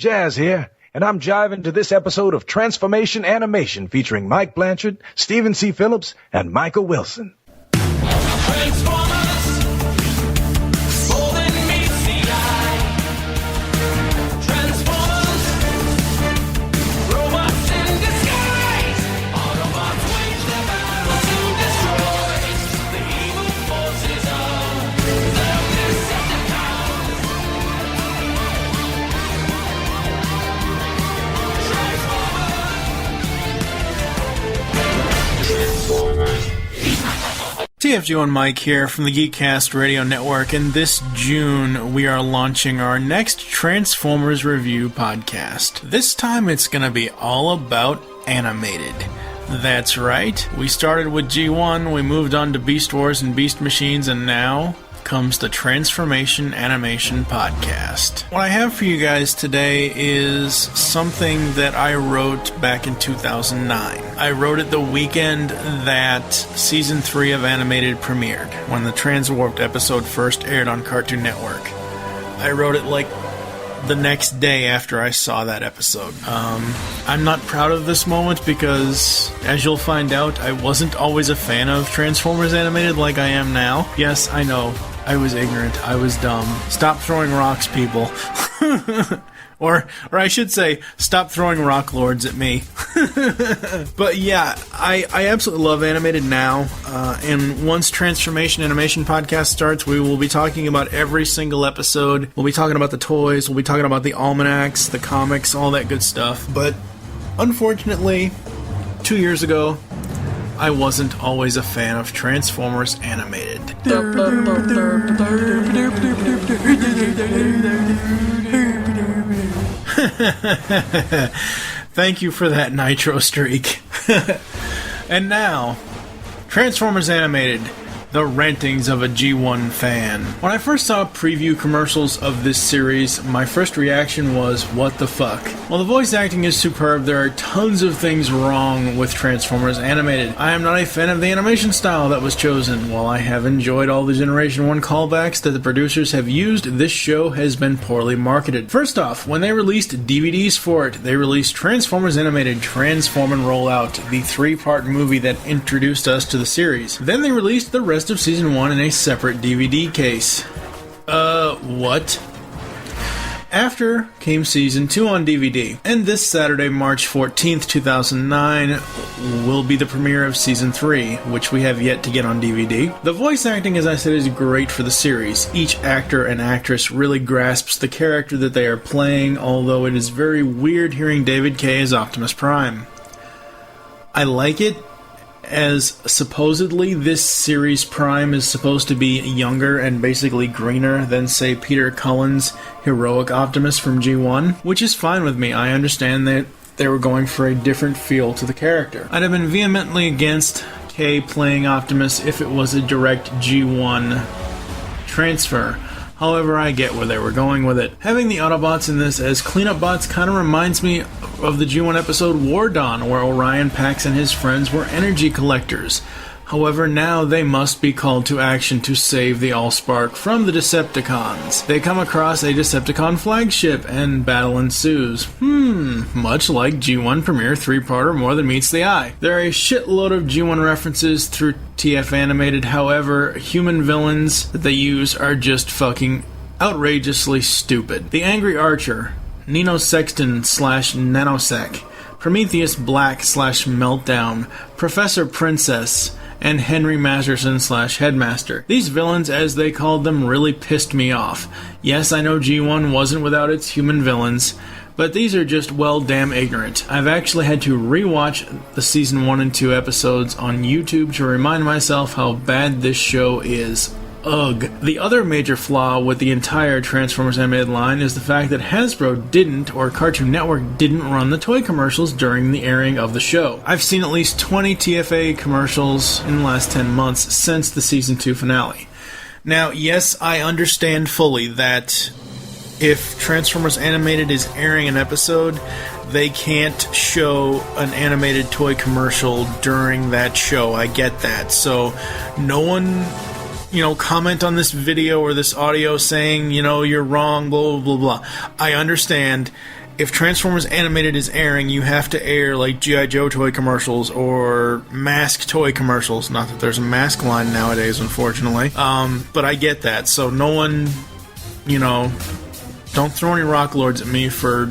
Jazz here, and I'm jiving to this episode of Transformation Animation featuring Mike Blanchard, Stephen C. Phillips, and Michael Wilson. TFG and Mike here from the Geekcast Radio Network, and this June we are launching our next Transformers review podcast. This time it's going to be all about animated. That's right, we started with G1, we moved on to Beast Wars and Beast Machines, and now comes the Transformation Animation Podcast. What I have for you guys today is something that I wrote back in 2009. I wrote it the weekend that Season 3 of Animated premiered, when the Transwarped episode first aired on Cartoon Network. I wrote it like the next day after I saw that episode. I'm not proud of this moment because, as you'll find out, I wasn't always a fan of Transformers Animated like I am now. Yes, I know. I was ignorant. I was dumb. Stop throwing rocks, people. Or I should say, stop throwing rock lords at me. But yeah, I absolutely love Animated now. And once Transformation Animation Podcast starts, we will be talking about every single episode. We'll be talking about the toys. We'll be talking about the almanacs, the comics, all that good stuff. But unfortunately, 2 years ago, I wasn't always a fan of Transformers Animated. Thank you for that nitro streak. And now, Transformers Animated, the rantings of a G1 fan. When I first saw preview commercials of this series, my first reaction was, what the fuck? While the voice acting is superb, there are tons of things wrong with Transformers Animated. I am not a fan of the animation style that was chosen. While I have enjoyed all the Generation 1 callbacks that the producers have used, this show has been poorly marketed. First off, when they released DVDs for it, they released Transformers Animated Transform and Roll Out, the 3-part movie that introduced us to the series. Then they released the rest of Season 1 in a separate DVD case. What? After came Season 2 on DVD, and this Saturday, March 14th, 2009, will be the premiere of Season 3, which we have yet to get on DVD. The voice acting, as I said, is great for the series. Each actor and actress really grasps the character that they are playing, although it is very weird hearing David Kaye as Optimus Prime. I like it, as supposedly this series Prime is supposed to be younger and basically greener than, say, Peter Cullen's heroic Optimus from G1, which is fine with me. I understand that they were going for a different feel to the character. I'd have been vehemently against Kaye playing Optimus if it was a direct G1 transfer. However, I get where they were going with it. Having the Autobots in this as cleanup bots kind of reminds me of the G1 episode War Dawn, where Orion Pax and his friends were energy collectors. However, now they must be called to action to save the Allspark from the Decepticons. They come across a Decepticon flagship, and battle ensues. Much like G1 premiere 3-parter More Than Meets the Eye. There are a shitload of G1 references through TF Animated, however, human villains that they use are just fucking outrageously stupid. The Angry Archer, Nino Sexton / Nanosec, Prometheus Black / Meltdown, Professor Princess, and Henry Masterson / Headmaster. These villains, as they called them, really pissed me off. Yes, I know G1 wasn't without its human villains, but these are just well damn ignorant. I've actually had to rewatch the Season 1 and 2 episodes on YouTube to remind myself how bad this show is. Ugh. The other major flaw with the entire Transformers Animated line is the fact that Hasbro didn't, or Cartoon Network didn't, run the toy commercials during the airing of the show. I've seen at least 20 TFA commercials in the last 10 months since the Season 2 finale. Now, yes, I understand fully that if Transformers Animated is airing an episode, they can't show an animated toy commercial during that show. I get that. So, no one, comment on this video or this audio saying, you're wrong, blah, blah, blah, blah. I understand. if Transformers Animated is airing, you have to air like G.I. Joe toy commercials or Mask toy commercials. Not that there's a Mask line nowadays, unfortunately. But I get that. So no one, don't throw any rock lords at me for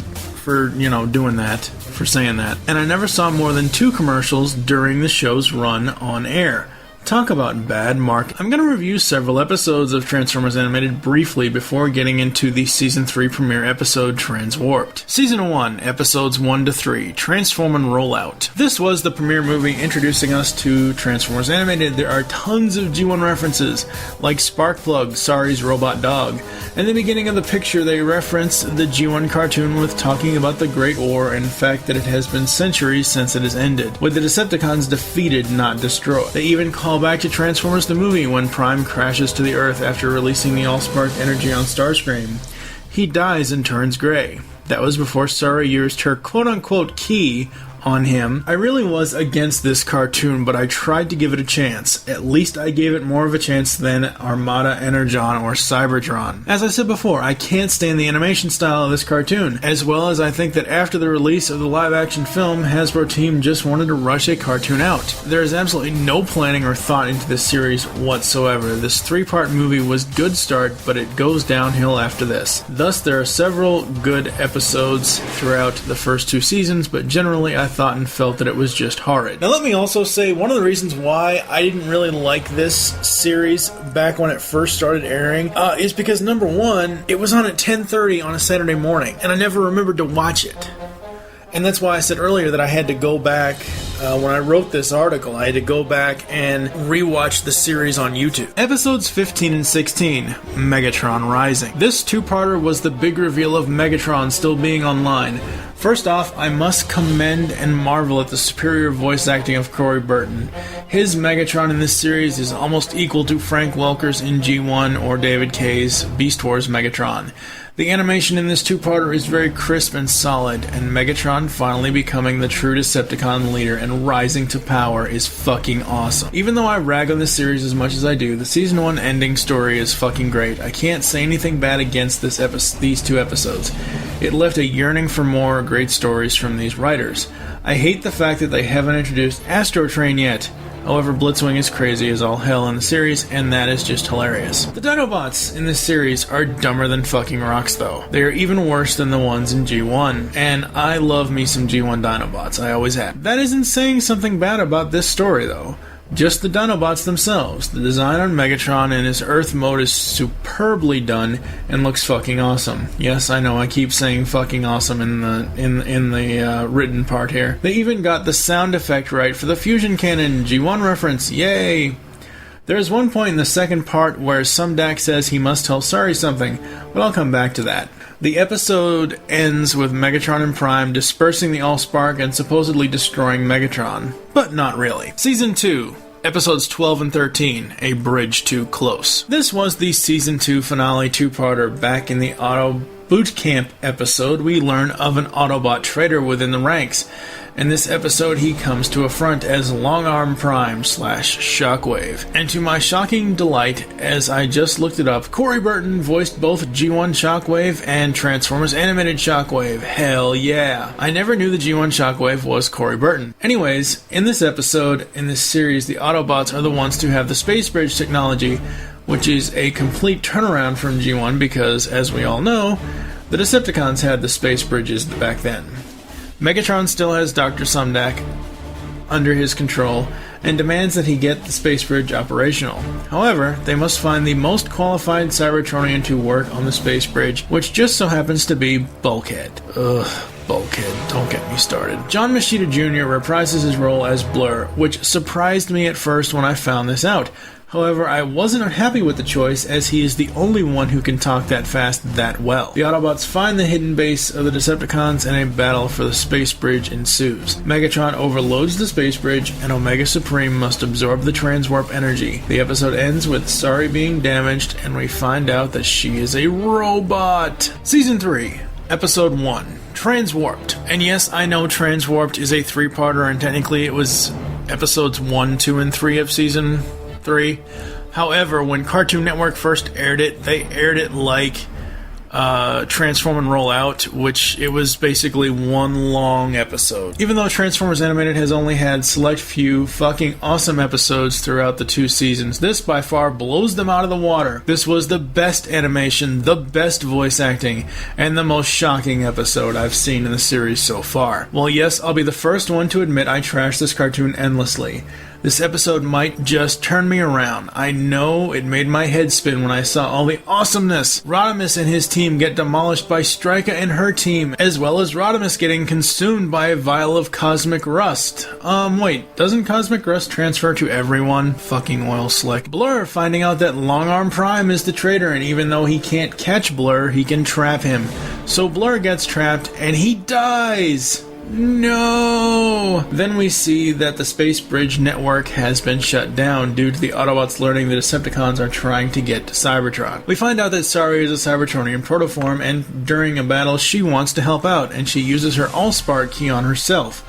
doing that, for saying that. And I never saw more than 2 commercials during the show's run on air. Talk about bad mark. I'm going to review several episodes of Transformers Animated briefly before getting into the Season 3 premiere episode, Transwarped. Season 1, Episodes 1 to 3, Transform and Rollout. This was the premiere movie introducing us to Transformers Animated. There are tons of G1 references, like Sparkplug, Sari's robot dog. In the beginning of the picture, they reference the G1 cartoon with talking about the Great War and the fact that it has been centuries since it has ended, with the Decepticons defeated, not destroyed. They even call back to Transformers the movie when Prime crashes to the Earth after releasing the Allspark energy on Starscream. He dies and turns gray. That was before Sari used her quote-unquote key on him. I really was against this cartoon, but I tried to give it a chance. At least I gave it more of a chance than Armada Energon or Cybertron. As I said before, I can't stand the animation style of this cartoon, as well as I think that after the release of the live-action film, Hasbro team just wanted to rush a cartoon out. There is absolutely no planning or thought into this series whatsoever. This 3-part movie was a good start, but it goes downhill after this. Thus, there are several good episodes throughout the first 2 seasons, but generally I thought and felt that it was just horrid. Now let me also say, one of the reasons why I didn't really like this series back when it first started airing is because, number one, it was on at 10:30 on a Saturday morning, and I never remembered to watch it. And that's why I said earlier that I had to go back, when I wrote this article, I had to go back and rewatch the series on YouTube. Episodes 15 and 16, Megatron Rising. This 2-parter was the big reveal of Megatron still being online. First off, I must commend and marvel at the superior voice acting of Corey Burton. His Megatron in this series is almost equal to Frank Welker's in G1 or David Kaye's Beast Wars Megatron. The animation in this 2-parter is very crisp and solid, and Megatron finally becoming the true Decepticon leader and rising to power is fucking awesome. Even though I rag on this series as much as I do, the Season 1 ending story is fucking great. I can't say anything bad against these 2 episodes. It left a yearning for more great stories from these writers. I hate the fact that they haven't introduced Astro Train yet. However, Blitzwing is crazy as all hell in the series, and that is just hilarious. The Dinobots in this series are dumber than fucking rocks, though. They are even worse than the ones in G1, and I love me some G1 Dinobots, I always have. That isn't saying something bad about this story, though. Just the Dinobots themselves. The design on Megatron in his Earth mode is superbly done and looks fucking awesome. Yes, I know I keep saying fucking awesome in the written part here. They even got the sound effect right for the Fusion Cannon G1 reference. Yay! There's one point in the second part where Sumdac says he must tell Sari something, but I'll come back to that. The episode ends with Megatron and Prime dispersing the Allspark and supposedly destroying Megatron, but not really. Season 2, Episodes 12 and 13, A Bridge Too Close. This was the Season 2 finale 2-parter. Back in the Auto Boot Camp episode, we learn of an Autobot traitor within the ranks. In this episode, he comes to a front as Longarm Prime / Shockwave. And to my shocking delight, as I just looked it up, Corey Burton voiced both G1 Shockwave and Transformers Animated Shockwave. Hell yeah. I never knew the G1 Shockwave was Corey Burton. Anyways, in this episode, in this series, the Autobots are the ones to have the Space Bridge technology, which is a complete turnaround from G1 because, as we all know, the Decepticons had the Space Bridges back then. Megatron still has Dr. Sumdac under his control and demands that he get the space bridge operational. However, they must find the most qualified Cybertronian to work on the space bridge, which just so happens to be Bulkhead. Ugh, Bulkhead, don't get me started. John Machida Jr. reprises his role as Blur, which surprised me at first when I found this out. However, I wasn't unhappy with the choice, as he is the only one who can talk that fast that well. The Autobots find the hidden base of the Decepticons, and a battle for the space bridge ensues. Megatron overloads the space bridge, and Omega Supreme must absorb the transwarp energy. The episode ends with Sari being damaged, and we find out that she is a robot. Season 3, Episode 1, Transwarped. And yes, I know Transwarped is a 3-parter, and technically it was Episodes 1, 2, and 3 of Season 3. However, when Cartoon Network first aired it, they aired it like Transform and Roll Out, which it was basically one long episode. Even though Transformers Animated has only had select few fucking awesome episodes throughout the 2 seasons, this by far blows them out of the water. This was the best animation, the best voice acting, and the most shocking episode I've seen in the series so far. Well, yes, I'll be the first one to admit I trashed this cartoon endlessly. This episode might just turn me around. I know it made my head spin when I saw all the awesomeness. Rodimus and his team get demolished by Strika and her team, as well as Rodimus getting consumed by a vial of cosmic rust. Wait, doesn't cosmic rust transfer to everyone? Fucking oil slick. Blur finding out that Longarm Prime is the traitor, and even though he can't catch Blur, he can trap him. So Blur gets trapped, and he dies! No! Then we see that the Space Bridge network has been shut down due to the Autobots learning the Decepticons are trying to get to Cybertron. We find out that Sari is a Cybertronian protoform, and during a battle she wants to help out, and she uses her Allspark key on herself,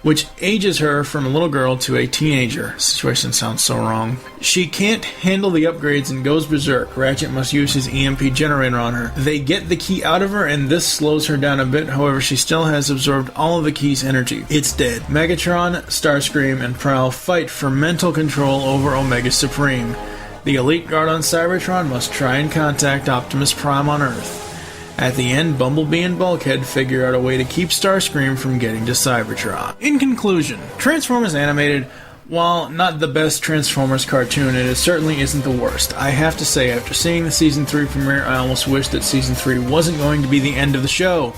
which ages her from a little girl to a teenager. Situation sounds so wrong. She can't handle the upgrades and goes berserk. Ratchet must use his EMP generator on her. They get the key out of her and this slows her down a bit, however she still has absorbed all of the key's energy. It's dead. Megatron, Starscream, and Prowl fight for mental control over Omega Supreme. The Elite Guard on Cybertron must try and contact Optimus Prime on Earth. At the end, Bumblebee and Bulkhead figure out a way to keep Starscream from getting to Cybertron. In conclusion, Transformers Animated, while not the best Transformers cartoon, it certainly isn't the worst. I have to say, after seeing the Season 3 premiere, I almost wish that Season 3 wasn't going to be the end of the show.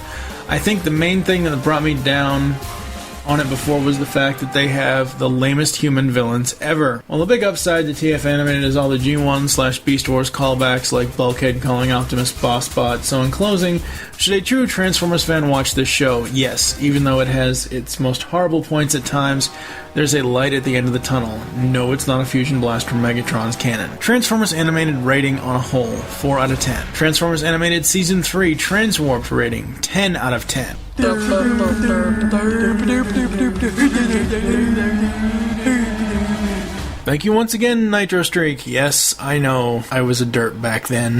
I think the main thing that brought me down on it before was the fact that they have the lamest human villains ever. Well, the big upside to TFA Animated is all the G1/Beast Wars callbacks, like Bulkhead calling Optimus Bossbot. So in closing, should a true Transformers fan watch this show? Yes, even though it has its most horrible points at times, there's a light at the end of the tunnel. No, it's not a fusion blast from Megatron's cannon. Transformers Animated rating on a whole, 4 out of 10. Transformers Animated Season 3 Transwarped rating, 10 out of 10. Thank you once again, Nitro Streak. Yes, I know, I was a dirt back then.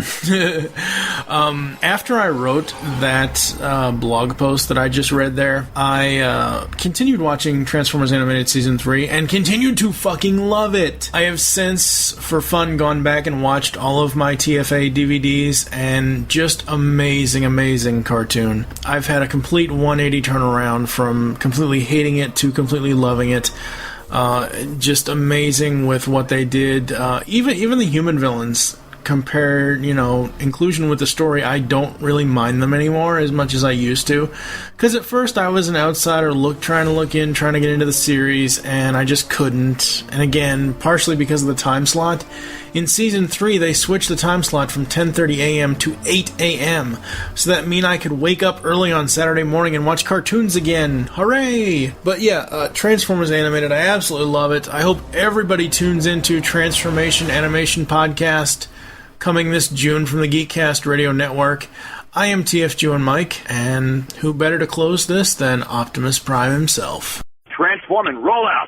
After I wrote that blog post that I just read there, I continued watching Transformers Animated Season 3 and continued to fucking love it. I have since, for fun, gone back and watched all of my TFA DVDs, and just amazing, amazing cartoon. I've had a complete 180 turnaround from completely hating it to completely loving it. Just amazing with what they did. Even the human villains, compared, inclusion with the story, I don't really mind them anymore as much as I used to. Because at first I was an outsider trying to get into the series, and I just couldn't. And again, partially because of the time slot. In Season 3, they switched the time slot from 10:30 a.m. to 8 a.m. So that mean I could wake up early on Saturday morning and watch cartoons again. Hooray! But yeah, Transformers Animated, I absolutely love it. I hope everybody tunes into Transformation Animation Podcast, coming this June from the Geekcast Radio Network. I am TFG and Mike, and who better to close this than Optimus Prime himself? Transform and roll out!